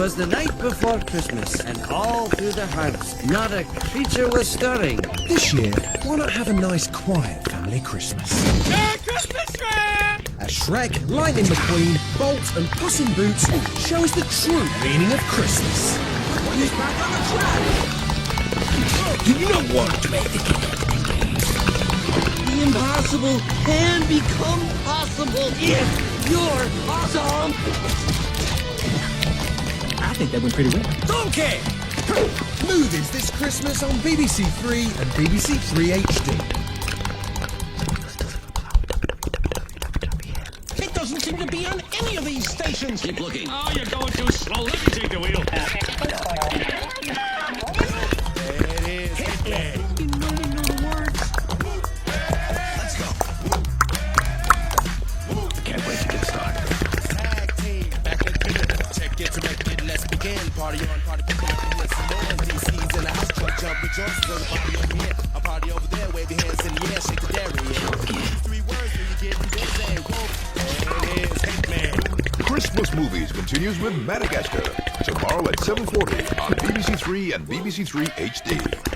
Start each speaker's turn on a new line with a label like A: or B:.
A: 'Twas the night before Christmas, and all through the house, not a creature was stirring.
B: This year, why not have a nice, quiet family Christmas?
C: Christmas tree!
B: As Shrek, Lightning McQueen, Bolt, and Puss in Boots show us the true meaning of Christmas.
C: He's back on the track!
B: Do you not want to make the
A: The impossible can become possible if you're awesome.
C: I think that went pretty well.
B: Donkey? Movies this Christmas on BBC Three and BBC Three HD.
C: It doesn't seem to be on any of these stations.
D: Keep looking.
E: Oh, you're going too slow. Let me take the wheel.
D: Can't wait to get started.
F: Tag team, back into it. Check it to make it, let's begin. Party on, party people, make some noise. DC's in the house, truck jump, rejoice. There's a party over here, a party over there. Wave your hands in the air, shake the dairy. Use 3 words when you get busy. Whoa, there it is, Hitman.
G: Christmas Movies continues with Madagascar tomorrow at 7:40 on BBC Three and BBC Three HD.